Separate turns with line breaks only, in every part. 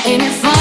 Ain't it fun?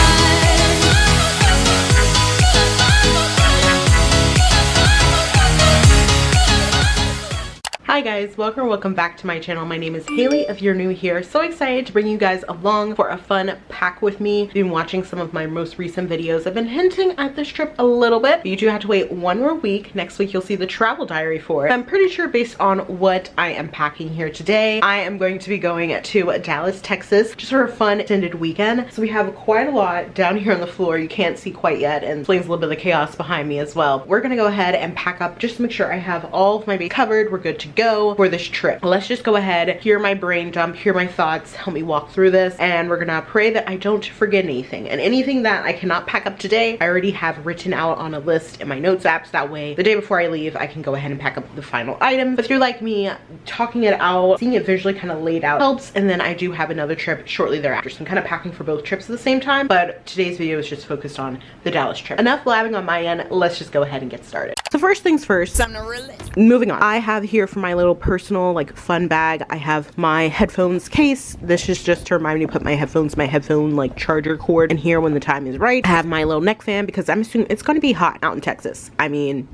Hi guys, welcome back to my channel. My name is Haley if you're new here. So excited to bring you guys along for a fun pack with me. If you've been watching some of my most recent videos, I've been hinting at this trip a little bit, but you do have to wait one more week. Next week you'll see the travel diary for it. I'm pretty sure based on what I am packing here today, I am going to be going to Dallas, Texas, just for a fun extended weekend. So we have quite a lot down here on the floor you can't see quite yet, and explains a little bit of the chaos behind me as well. We're gonna go ahead and pack up just to make sure I have all of my bases covered. We're good to go for this trip. Let's just go ahead, hear my brain dump, hear my thoughts, help me walk through this, and we're gonna pray that I don't forget anything. And anything that I cannot pack up today, I already have written out on a list in my notes apps. That way, the day before I leave, I can go ahead and pack up the final item. If you're like me, talking it out, seeing it visually kind of laid out helps. And then I do have another trip shortly thereafter. So I'm kind of packing for both trips at the same time, but today's video is just focused on the Dallas trip. Enough blabbing on my end, let's just go ahead and get started. So first things first, moving on. I have here for my little personal like fun bag, I have my headphones case. This is just to remind me to put my headphone like charger cord in here when the time is right. I have my little neck fan because I'm assuming it's going to be hot out in Texas. I mean,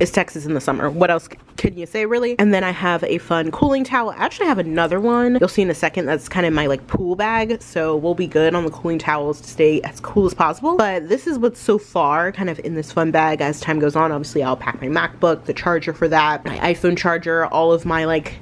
it's Texas in the summer. What else can you say, really? And then I have a fun cooling towel. I actually have another one you'll see in a second that's kind of my like pool bag, so we'll be good on the cooling towels to stay as cool as possible. But this is what's so far kind of in this fun bag. As time goes on, obviously I'll pack my MacBook, the charger for that, my iPhone charger, all of my like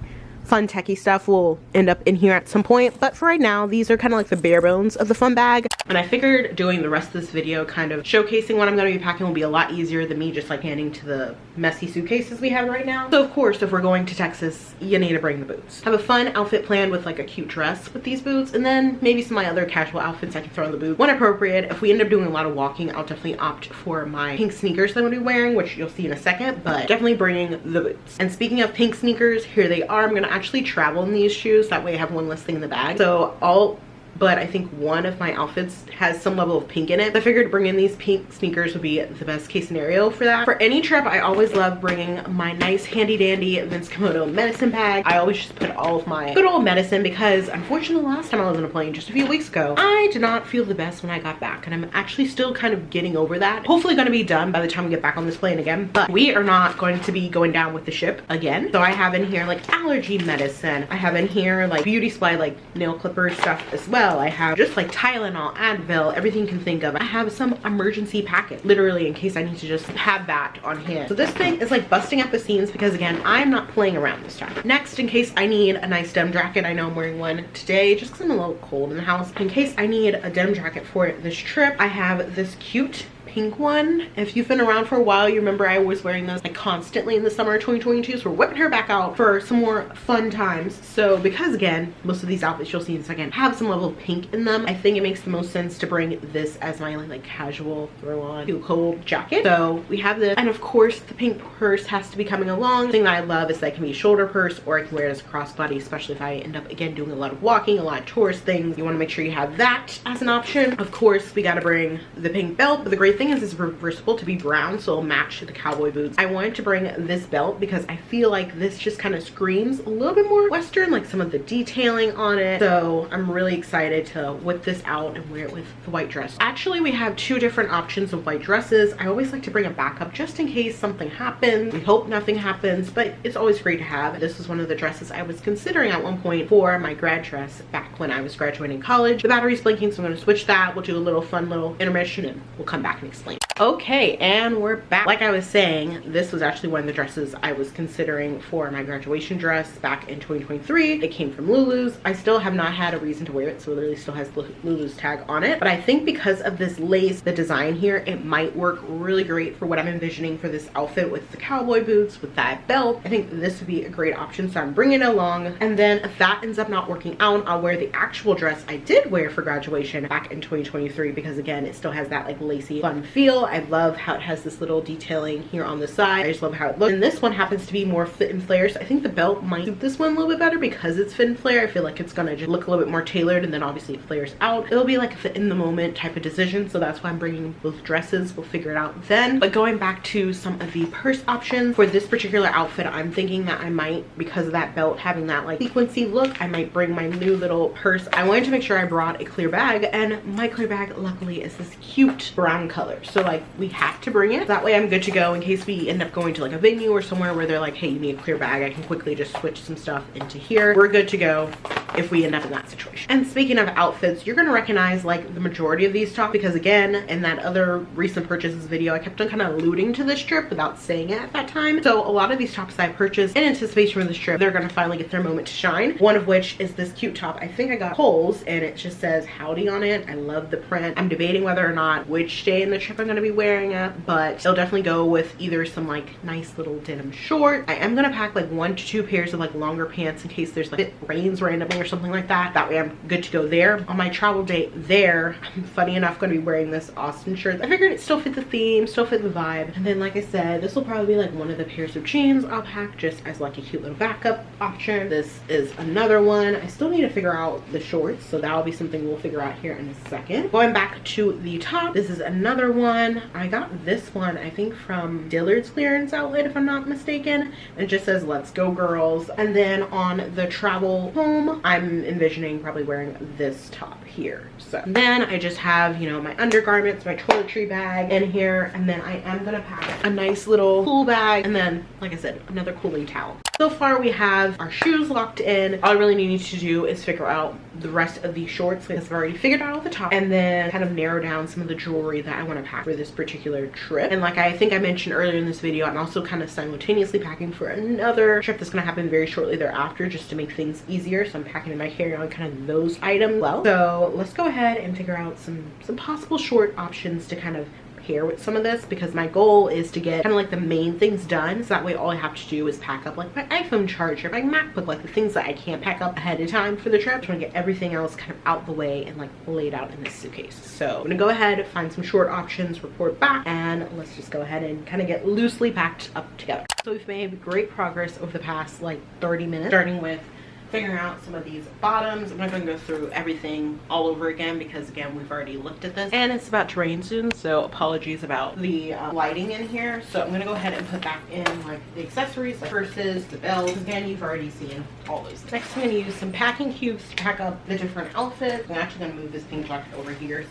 fun techie stuff will end up in here at some point. But for right now, these are kind of like the bare bones of the fun bag. And I figured doing the rest of this video kind of showcasing what I'm going to be packing will be a lot easier than me just like handing to the messy suitcases we have right now. So of course, if we're going to Texas, you need to bring the boots. Have a fun outfit planned with like a cute dress with these boots, and then maybe some of my other casual outfits I can throw in the boot when appropriate. If we end up doing a lot of walking, I'll definitely opt for my pink sneakers that I'm going to be wearing, which you'll see in a second, but definitely bringing the boots. And speaking of pink sneakers, here they are. I'm going to actually travel in these shoes, that way I have one less thing in the bag. So but I think one of my outfits has some level of pink in it. I figured bringing these pink sneakers would be the best case scenario for that. For any trip, I always love bringing my nice handy dandy Vince Camuto medicine bag. I always just put all of my good old medicine because unfortunately last time I was on a plane just a few weeks ago, I did not feel the best when I got back, and I'm actually still kind of getting over that. Hopefully gonna be done by the time we get back on this plane again, but we are not going to be going down with the ship again. So I have in here like allergy medicine. I have in here like beauty supply, like nail clipper stuff as well. I have just like Tylenol, Advil, everything you can think of. I have some emergency packet, literally in case I need to just have that on hand. So this thing is like busting at the seams because again, I'm not playing around this time. Next, in case I need a nice denim jacket, I know I'm wearing one today just because I'm a little cold in the house. In case I need a denim jacket for this trip, I have this cute pink one. If you've been around for a while, you remember I was wearing those like constantly in the summer of 2022, so we're whipping her back out for some more fun times. So because again, most of these outfits you'll see in a second have some level of pink in them, I think it makes the most sense to bring this as my like casual throw on feel cold jacket. So we have this, and of course the pink purse has to be coming along. The thing that I love is that it can be a shoulder purse or I can wear it as a crossbody, especially if I end up again doing a lot of walking, a lot of tourist things. You want to make sure you have that as an option. Of course, we got to bring the pink belt, but the great thing is it's reversible to be brown, so it'll match the cowboy boots. I wanted to bring this belt because I feel like this just kind of screams a little bit more Western, like some of the detailing on it. So I'm really excited to whip this out and wear it with the white dress. Actually, we have two different options of white dresses. I always like to bring a backup just in case something happens. We hope nothing happens, but it's always great to have. This is one of the dresses I was considering at one point for my grad dress back when I was graduating college. The battery's blinking, so I'm going to switch that. We'll do a little fun little intermission and we'll come back and explain. Okay, and we're back. Like I was saying, this was actually one of the dresses I was considering for my graduation dress back in 2023. It came from Lulu's. I still have not had a reason to wear it, so it literally still has Lulu's tag on it. But I think because of this lace, the design here, it might work really great for what I'm envisioning for this outfit with the cowboy boots, with that belt. I think this would be a great option, so I'm bringing it along. And then if that ends up not working out, I'll wear the actual dress I did wear for graduation back in 2023 because again, it still has that like lacy fun feel. material. I love how it has this little detailing here on the side. I just love how it looks. And this one happens to be more fit and flare, so I think the belt might suit this one a little bit better because it's fit and flare. I feel like it's gonna just look a little bit more tailored, and then obviously it flares out. It'll be like a fit in the moment type of decision, so that's why I'm bringing both dresses. We'll figure it out then. But going back to some of the purse options for this particular outfit, I'm thinking that I might, because of that belt having that like sequency look, I might bring my new little purse. I wanted to make sure I brought a clear bag, and my clear bag luckily is this cute brown color, so like we have to bring it. That way I'm good to go in case we end up going to like a venue or somewhere where they're like, hey, you need a clear bag. I can quickly just switch some stuff into here. We're good to go if we end up in that situation. And speaking of outfits, you're gonna recognize like the majority of these tops because again, in that other recent purchases video, I kept on kind of alluding to this trip without saying it at that time. So a lot of these tops that I purchased in anticipation for this trip, they're gonna finally get their moment to shine. One of which is this cute top. I think I got Kohl's and it just says howdy on it. I love the print. I'm debating whether or not which day in the trip I'm gonna be wearing it, but it'll definitely go with either some like nice little denim short. I am gonna pack like 1 to 2 pairs of like longer pants in case there's like it rains randomly or something like that. That way I'm good to go there. On my travel day there, I'm funny enough gonna be wearing this Austin shirt. I figured it still fit the theme, still fit the vibe. And then like I said, this will probably be like one of the pairs of jeans I'll pack just as like a cute little backup option. This is another one. I still need to figure out the shorts, so that'll be something we'll figure out here in a second. Going back to the top, this is another one. I got this one I think from Dillard's clearance outlet if I'm not mistaken. It just says let's go girls. And then on the travel home, I'm envisioning probably wearing this top here. So then I just have, you know, my undergarments, my toiletry bag in here, and then I am gonna pack a nice little cool bag, and then like I said, another cooling towel. So far we have our shoes locked in. All I really need to do is figure out the rest of these shorts because I've already figured out all the top, and then kind of narrow down some of the jewelry that I want to pack for this particular trip. And like I think I mentioned earlier in this video, I'm also kind of simultaneously packing for another trip that's going to happen very shortly thereafter just to make things easier. So I'm packing in my carry-on kind of those items well. So let's go ahead and figure out some possible short options to kind of pair with some of this, because my goal is to get kind of like the main things done, so that way all I have to do is pack up like my iPhone charger, my MacBook, like the things that I can't pack up ahead of time for the trip. I'm trying to get everything else kind of out the way and like laid out in this suitcase. So I'm gonna go ahead, find some short options, report back, and let's just go ahead and kind of get loosely packed up together. So we've made great progress over the past like 30 minutes, starting with figuring out some of these bottoms. I'm not going to go through everything all over again because again we've already looked at this, and it's about to rain soon, so apologies about the lighting in here. So I'm going to go ahead and put back in like the accessories, like purses, the belts. Again, you've already seen all those. Next I'm going to use some packing cubes to pack up the different outfits. I'm actually going to move this pink jacket over here.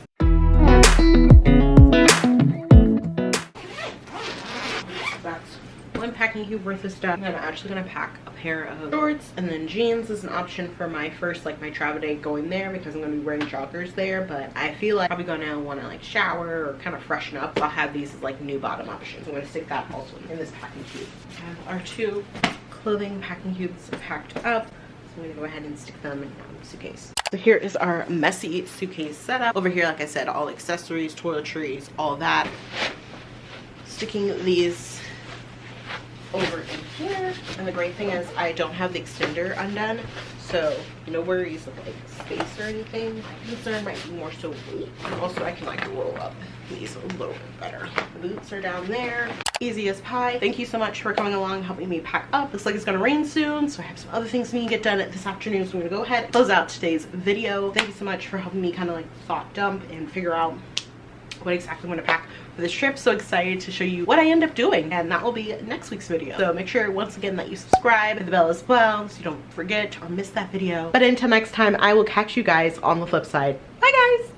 That's one packing cube worth of stuff. I'm actually gonna pack a pair of shorts, and then jeans is an option for my first, like my travel day going there, because I'm gonna be wearing joggers there. But I feel like I'm probably gonna want to like shower or kind of freshen up, so I'll have these as like new bottom options. I'm gonna stick that also in this packing cube. I have our 2 clothing packing cubes packed up, so I'm gonna go ahead and stick them in the suitcase. So here is our messy suitcase setup. Over here, like I said, all accessories, toiletries, all that. Sticking these over in here, and the great thing is I don't have the extender undone, so no worries of like space or anything. My concern might be more so weight, and also I can like roll up these a little bit better. The boots are down there, easy as pie. Thank you so much for coming along and helping me pack up. Looks like it's gonna rain soon, so I have some other things I need to get done this afternoon, so I'm gonna go ahead and close out today's video. Thank you so much for helping me kind of like thought dump and figure out what exactly I'm going to pack for this trip. So excited to show you what I end up doing, and that will be next week's video. So make sure once again that you subscribe, hit the bell as well so you don't forget or miss that video. But until next time, I will catch you guys on the flip side. Bye guys.